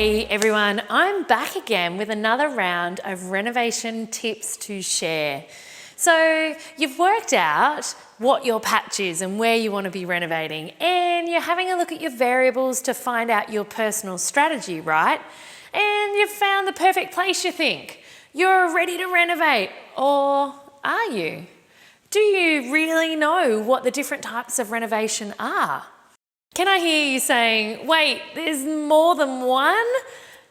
Hey everyone, I'm back again with another round of renovation tips to share. So you've worked out what your patch is and where you want to be renovating, and you're having a look at your variables to find out your personal strategy, right? And you've found the perfect place, you think. You're ready to renovate, or are you? Do you really know what the different types of renovation are? Can I hear you saying, wait, there's more than one?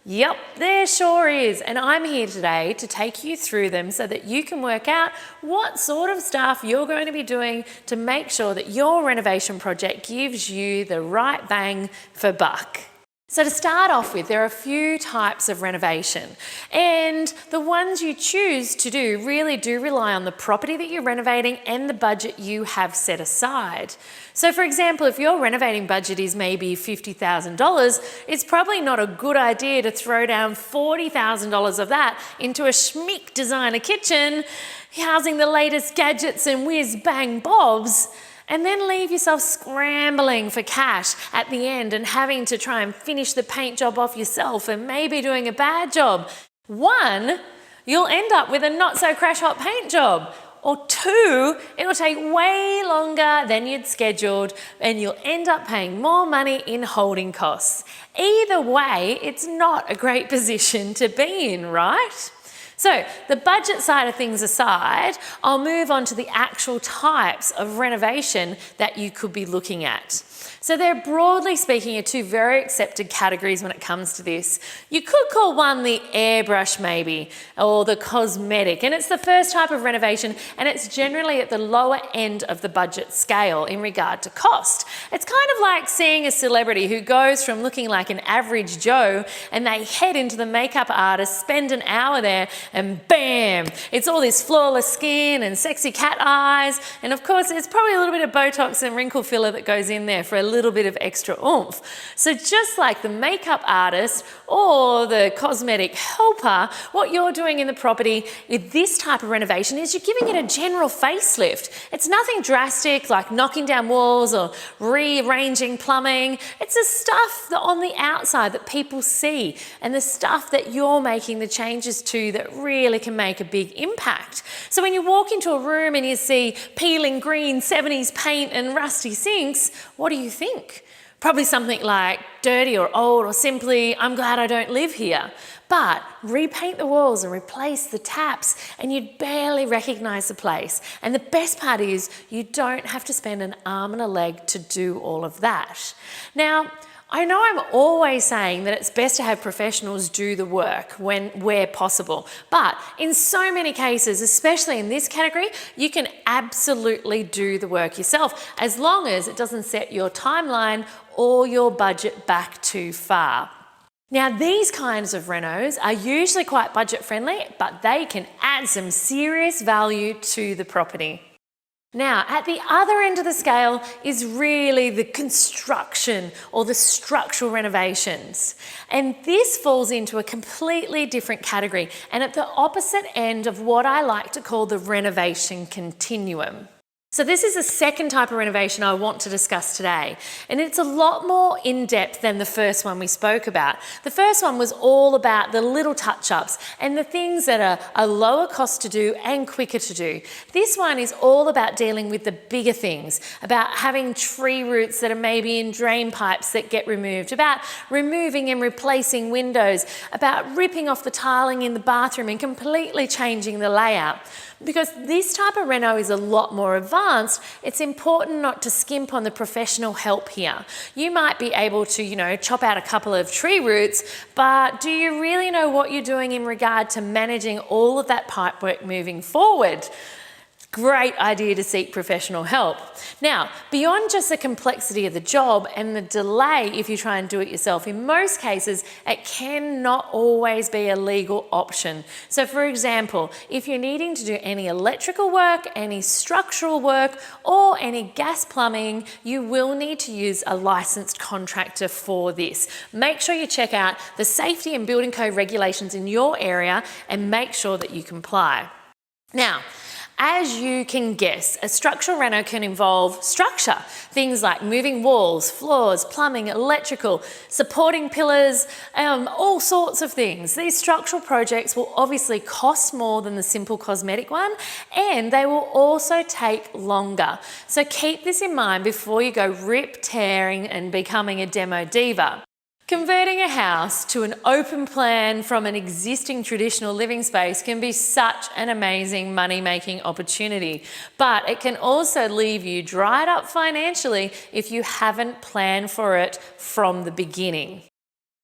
Yep, there sure is. And I'm here today to take you through them so that you can work out what sort of stuff you're going to be doing to make sure that your renovation project gives you the right bang for buck. So to start off with, there are a few types of renovation, and the ones you choose to do really do rely on the property that you're renovating and the budget you have set aside. So for example, if your renovating budget is maybe $50,000, it's probably not a good idea to throw down $40,000 of that into a schmick designer kitchen, housing the latest gadgets and whiz-bang bobs, and then leave yourself scrambling for cash at the end and having to try and finish the paint job off yourself and maybe doing a bad job. One, you'll end up with a not so crash hot paint job. Or two, it'll take way longer than you'd scheduled and you'll end up paying more money in holding costs. Either way, it's not a great position to be in, right? So the budget side of things aside, I'll move on to the actual types of renovation that you could be looking at. So they're broadly speaking are two very accepted categories when it comes to this. You could call one the airbrush maybe, or the cosmetic, and it's the first type of renovation, and it's generally at the lower end of the budget scale in regard to cost. It's kind of like seeing a celebrity who goes from looking like an average Joe and they head into the makeup artist, spend an hour there, and bam, it's all this flawless skin and sexy cat eyes, and of course there's probably a little bit of Botox and wrinkle filler that goes in there for a little bit of extra oomph. So just like the makeup artist or the cosmetic helper, what you're doing in the property with this type of renovation is you're giving it a general facelift. It's nothing drastic like knocking down walls or rearranging plumbing. It's the stuff that on the outside that people see and the stuff that you're making the changes to that really can make a big impact. So when you walk into a room and you see peeling green 70s paint and rusty sinks, what do you think? Probably something like dirty or old, or simply, I'm glad I don't live here. But repaint the walls and replace the taps and you'd barely recognize the place. And the best part is you don't have to spend an arm and a leg to do all of that. Now, I know I'm always saying that it's best to have professionals do the work where possible, but in so many cases, especially in this category, you can absolutely do the work yourself as long as it doesn't set your timeline or your budget back too far. Now, these kinds of renos are usually quite budget friendly, but they can add some serious value to the property. Now, at the other end of the scale is really the construction or the structural renovations. And this falls into a completely different category and at the opposite end of what I like to call the renovation continuum. So this is the second type of renovation I want to discuss today, and it's a lot more in-depth than the first one we spoke about. The first one was all about the little touch-ups and the things that are lower cost to do and quicker to do. This one is all about dealing with the bigger things, about having tree roots that are maybe in drain pipes that get removed, about removing and replacing windows, about ripping off the tiling in the bathroom and completely changing the layout. Because this type of reno is a lot more advanced, it's important not to skimp on the professional help here. You might be able to, chop out a couple of tree roots, but do you really know what you're doing in regard to managing all of that pipework moving forward? Great idea to seek professional help. Now, beyond just the complexity of the job and the delay if you try and do it yourself, in most cases, it cannot always be a legal option. So for example, if you're needing to do any electrical work, any structural work, or any gas plumbing, you will need to use a licensed contractor for this. Make sure you check out the safety and building code regulations in your area and make sure that you comply. Now, As you can guess, a structural reno can involve structure. Things like moving walls, floors, plumbing, electrical, supporting pillars, all sorts of things. These structural projects will obviously cost more than the simple cosmetic one, and they will also take longer. So keep this in mind before you go rip-tearing and becoming a demo diva. Converting a house to an open plan from an existing traditional living space can be such an amazing money-making opportunity, but it can also leave you dried up financially if you haven't planned for it from the beginning.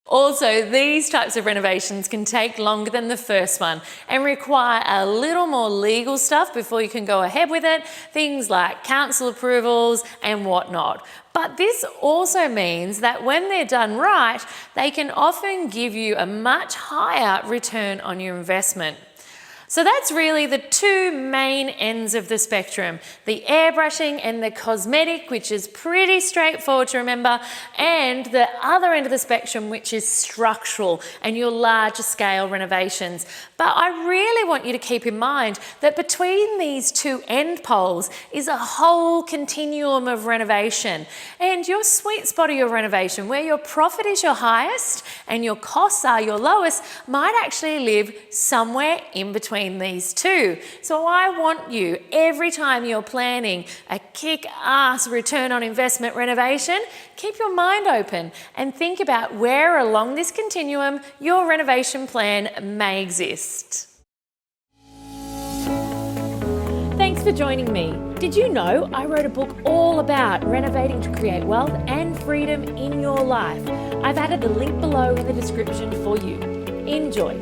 Also, these types of renovations can take longer than the first one and require a little more legal stuff before you can go ahead with it, things like council approvals and whatnot. But this also means that when they're done right, they can often give you a much higher return on your investment. So that's really the two main ends of the spectrum, the airbrushing and the cosmetic, which is pretty straightforward to remember, and the other end of the spectrum, which is structural and your larger scale renovations. But I really want you to keep in mind that between these two end poles is a whole continuum of renovation. And your sweet spot of your renovation, where your profit is your highest and your costs are your lowest, might actually live somewhere in between these two. So I want you, every time you're planning a kick-ass return on investment renovation, keep your mind open and think about where along this continuum your renovation plan may exist. Thanks for joining me. Did you know I wrote a book all about renovating to create wealth and freedom in your life? I've added the link below in the description for you. Enjoy.